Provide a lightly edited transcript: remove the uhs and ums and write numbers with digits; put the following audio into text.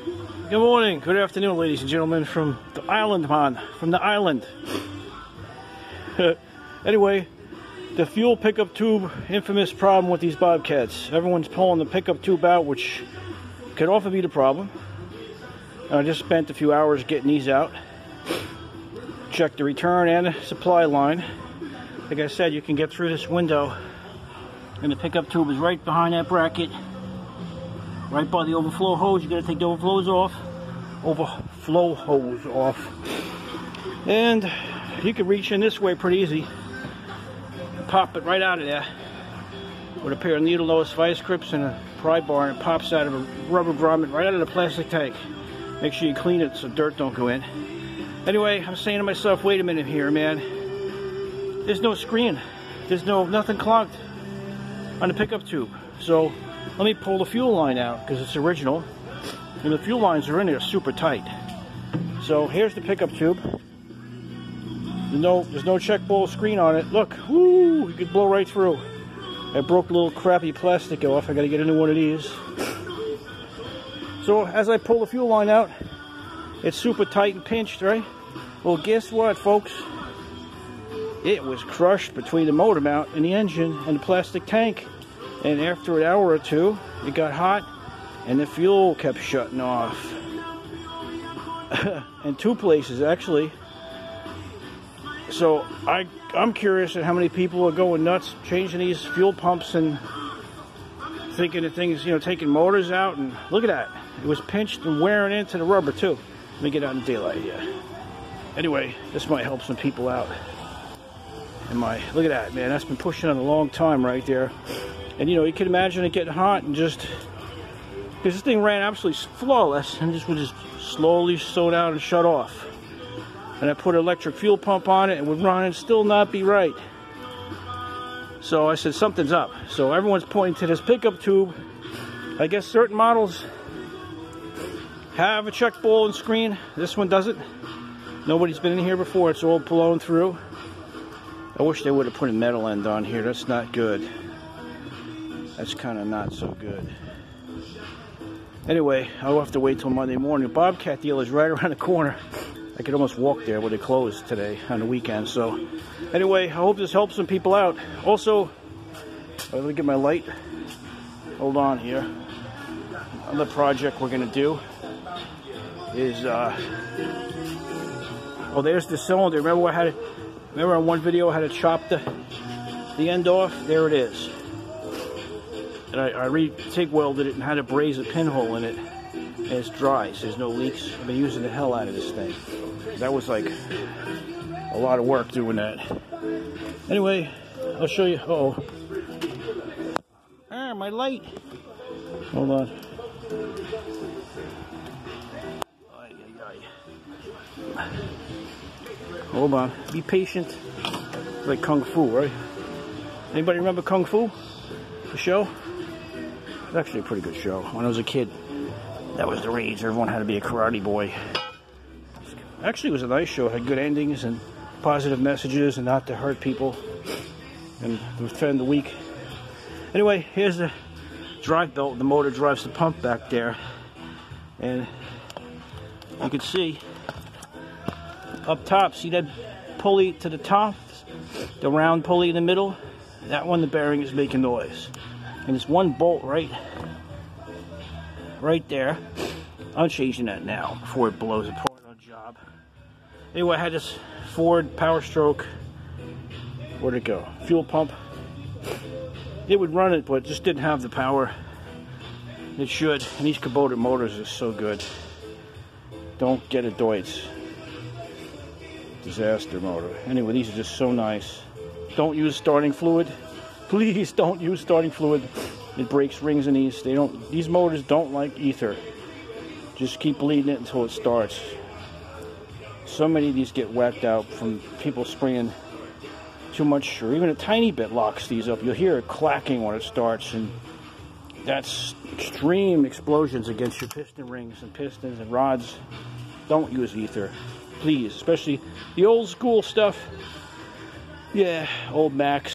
Good morning, good afternoon, ladies and gentlemen, from the island, from the island. Anyway, the fuel pickup tube, infamous problem with these Bobcats. Everyone's pulling the pickup tube out, which could often be the problem. I just spent a few hours getting these out. Checked the return and supply line. Like I said, you can get through this window, and the pickup tube is right behind that bracket. Right by the overflow hose. You gotta take the overflow hose off. And you can reach in this way pretty easy. Pop it right out of there with a pair of needle nose vice grips and a pry bar, and it pops out of a rubber grommet right out of the plastic tank. Make sure you clean it so dirt don't go in. Anyway, I'm saying to myself, wait a minute here, man. There's no screen. There's nothing clogged on the pickup tube. So let me pull the fuel line out because it's original, and the fuel lines are in there super tight. So here's the pickup tube. There's no check bowl screen on it. Look, whoo, you could blow right through. I broke the little crappy plastic off. I got to get a new one of these. So as I pull the fuel line out, it's super tight and pinched, right? Well, guess what, folks? It was crushed between the motor mount and the engine and the plastic tank. And after an hour or two, it got hot and the fuel kept shutting off. In two places, actually. So I'm curious at how many people are going nuts changing these fuel pumps and thinking of things, taking motors out. And look at that. It was pinched and wearing into the rubber too. Let me get out in daylight here. Anyway, this might help some people out. Look at that, man. That's been pushing on a long time right there. And you can imagine it getting hot and just, because this thing ran absolutely flawless and just would just slowly slow down and shut off. And I put an electric fuel pump on it and would run and still not be right. So I said something's up. So everyone's pointing to this pickup tube. I guess certain models have a check bowl and screen. This one doesn't. Nobody's been in here before. It's all blown through. I wish they would have put a metal end on here. That's not good. That's kind of not so good. Anyway, I'll have to wait till Monday morning. Bobcat deal is right around the corner. I could almost walk there, but they closed today on the weekend. So anyway, I hope this helps some people out. Also, let me get my light. Hold on here. Another project we're going to do is, oh, there's the cylinder. Remember on one video I had to chop the end off? There it is. And I TIG welded it and had to braze a pinhole in it. And it's dry, so there's no leaks. I've been using the hell out of this thing. That was like a lot of work doing that. Anyway, I'll show you. Uh-oh. Ah, my light. Hold on. Hold on. Be patient. It's like Kung Fu, right? Anybody remember Kung Fu? The show? It's actually a pretty good show. When I was a kid, that was the rage. Everyone had to be a karate boy. Actually, it was a nice show. It had good endings and positive messages and not to hurt people and to defend the weak. Anyway, here's the drive belt. The motor drives the pump back there. And you can see up top, see that pulley to the top? The round pulley in the middle? That one, the bearing is making noise. And there's one bolt right there. I'm changing that now before it blows apart on job. Anyway, I had this Ford Power Stroke. Where'd it go? Fuel pump. It would run it, but it just didn't have the power it should. And these Kubota motors are so good. Don't get a Deutz. Disaster motor. Anyway, these are just so nice. Don't use starting fluid. Please don't use starting fluid. It breaks rings in these. These motors don't like ether. Just keep bleeding it until it starts. So many of these get whacked out from people spraying too much, or even a tiny bit locks these up. You'll hear it clacking when it starts, and that's extreme explosions against your piston rings and pistons and rods. Don't use ether, please, especially the old school stuff. Yeah, old Max.